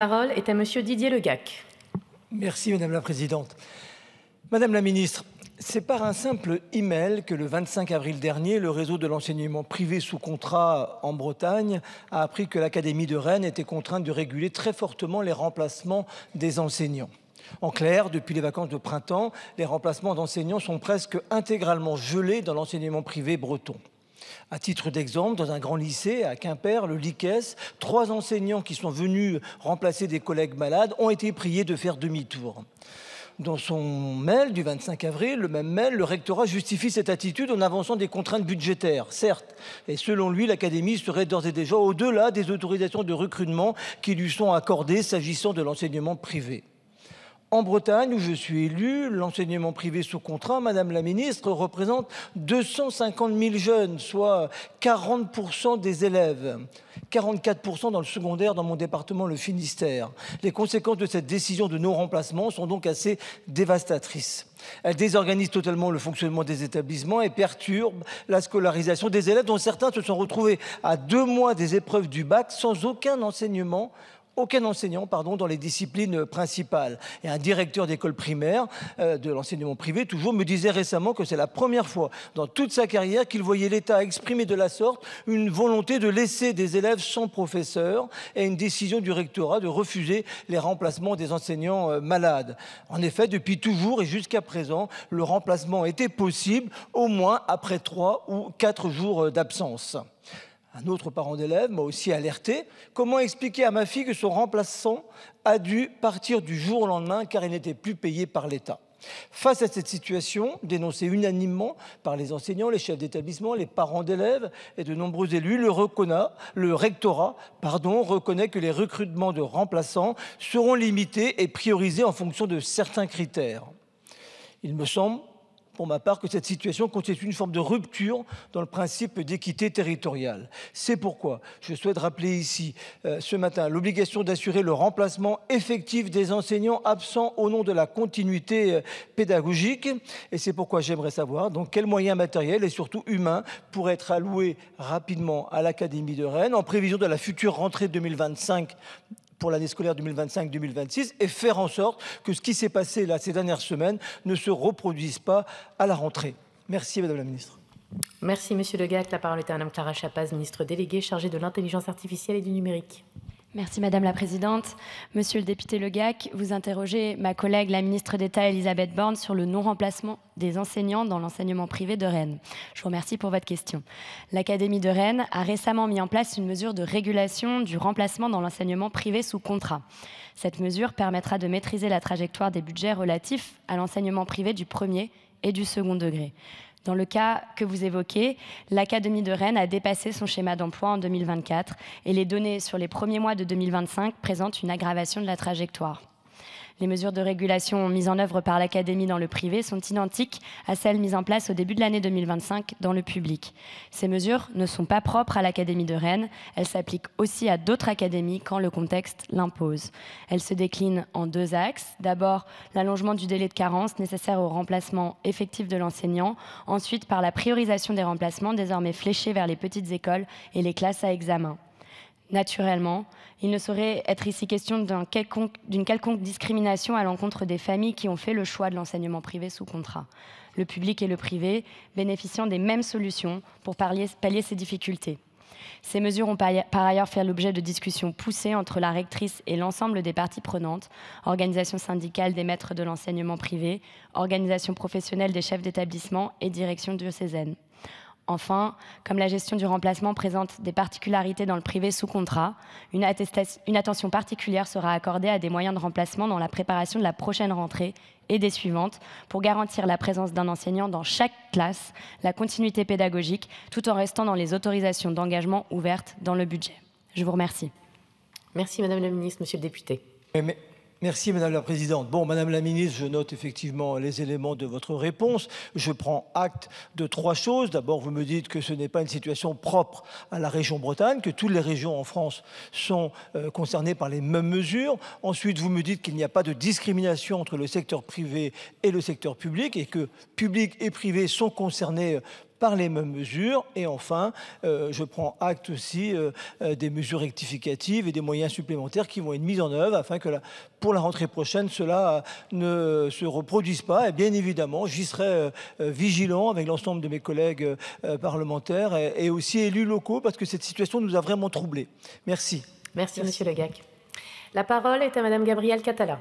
La parole est à Monsieur Didier Le Gac. Merci Madame la Présidente. Madame la Ministre, c'est par un simple email que le 25 avril dernier, le réseau de l'enseignement privé sous contrat en Bretagne a appris que l'Académie de Rennes était contrainte de réguler très fortement les remplacements des enseignants. En clair, depuis les vacances de printemps, les remplacements d'enseignants sont presque intégralement gelés dans l'enseignement privé breton. À titre d'exemple, dans un grand lycée à Quimper, le LICES, 3 enseignants qui sont venus remplacer des collègues malades ont été priés de faire demi-tour. Dans son mail du 25 avril, le même mail, le rectorat justifie cette attitude en avançant des contraintes budgétaires, certes. Et selon lui, l'académie serait d'ores et déjà au-delà des autorisations de recrutement qui lui sont accordées s'agissant de l'enseignement privé. En Bretagne, où je suis élu, l'enseignement privé sous contrat, Madame la Ministre, représente 250 000 jeunes, soit 40% des élèves, 44% dans le secondaire dans mon département, le Finistère. Les conséquences de cette décision de non-remplacement sont donc assez dévastatrices. Elle désorganise totalement le fonctionnement des établissements et perturbe la scolarisation des élèves, dont certains se sont retrouvés à 2 mois des épreuves du bac sans aucun enseignant dans les disciplines principales. Et un directeur d'école primaire de l'enseignement privé, toujours, me disait récemment que c'est la première fois dans toute sa carrière qu'il voyait l'État exprimer de la sorte une volonté de laisser des élèves sans professeur et une décision du rectorat de refuser les remplacements des enseignants malades. En effet, depuis toujours et jusqu'à présent, le remplacement était possible au moins après 3 ou 4 jours d'absence. Un autre parent d'élève m'a aussi alerté. Comment expliquer à ma fille que son remplaçant a dû partir du jour au lendemain car il n'était plus payé par l'État? Face à cette situation, dénoncée unanimement par les enseignants, les chefs d'établissement, les parents d'élèves et de nombreux élus, le rectorat reconnaît que les recrutements de remplaçants seront limités et priorisés en fonction de certains critères. Il me semble, pour ma part, que cette situation constitue une forme de rupture dans le principe d'équité territoriale. C'est pourquoi je souhaite rappeler ici, ce matin, l'obligation d'assurer le remplacement effectif des enseignants absents au nom de la continuité pédagogique. Et c'est pourquoi j'aimerais savoir donc quels moyens matériels et surtout humains pourraient être alloués rapidement à l'Académie de Rennes en prévision de la future rentrée 2025 pour l'année scolaire 2025-2026 et faire en sorte que ce qui s'est passé là ces dernières semaines ne se reproduise pas à la rentrée. Merci Madame la Ministre. Merci Monsieur Le Gac. La parole est à Madame Clara Chapaz, ministre déléguée chargée de l'intelligence artificielle et du numérique. Merci Madame la Présidente. Monsieur le député Le Gac, vous interrogez ma collègue la ministre d'État Elisabeth Borne sur le non-remplacement des enseignants dans l'enseignement privé de Rennes. Je vous remercie pour votre question. L'Académie de Rennes a récemment mis en place une mesure de régulation du remplacement dans l'enseignement privé sous contrat. Cette mesure permettra de maîtriser la trajectoire des budgets relatifs à l'enseignement privé du premier et du second degré. Dans le cas que vous évoquez, l'Académie de Rennes a dépassé son schéma d'emploi en 2024 et les données sur les premiers mois de 2025 présentent une aggravation de la trajectoire. Les mesures de régulation mises en œuvre par l'Académie dans le privé sont identiques à celles mises en place au début de l'année 2025 dans le public. Ces mesures ne sont pas propres à l'Académie de Rennes, elles s'appliquent aussi à d'autres académies quand le contexte l'impose. Elles se déclinent en 2 axes. D'abord, l'allongement du délai de carence nécessaire au remplacement effectif de l'enseignant. Ensuite, par la priorisation des remplacements désormais fléchés vers les petites écoles et les classes à examen. Naturellement, il ne saurait être ici question d'une quelconque discrimination à l'encontre des familles qui ont fait le choix de l'enseignement privé sous contrat. Le public et le privé bénéficiant des mêmes solutions pour pallier ces difficultés. Ces mesures ont par ailleurs fait l'objet de discussions poussées entre la rectrice et l'ensemble des parties prenantes, organisations syndicales des maîtres de l'enseignement privé, organisations professionnelles des chefs d'établissement et direction diocésaine. Enfin, comme la gestion du remplacement présente des particularités dans le privé sous contrat, une attention particulière sera accordée à des moyens de remplacement dans la préparation de la prochaine rentrée et des suivantes pour garantir la présence d'un enseignant dans chaque classe, la continuité pédagogique, tout en restant dans les autorisations d'engagement ouvertes dans le budget. Je vous remercie. Merci Madame la Ministre, Monsieur le député. Merci Madame la Présidente. Bon, Madame la Ministre, je note effectivement les éléments de votre réponse. Je prends acte de 3 choses. D'abord, vous me dites que ce n'est pas une situation propre à la région Bretagne, que toutes les régions en France sont concernées par les mêmes mesures. Ensuite, vous me dites qu'il n'y a pas de discrimination entre le secteur privé et le secteur public et que public et privé sont concernés par les mêmes mesures. Et enfin, je prends acte aussi des mesures rectificatives et des moyens supplémentaires qui vont être mis en œuvre afin que pour la rentrée prochaine, cela ne se reproduise pas. Et bien évidemment, j'y serai vigilant avec l'ensemble de mes collègues parlementaires et aussi élus locaux parce que cette situation nous a vraiment troublés. Merci. Merci, Monsieur Le Gacq. La parole est à Madame Gabrielle Catala.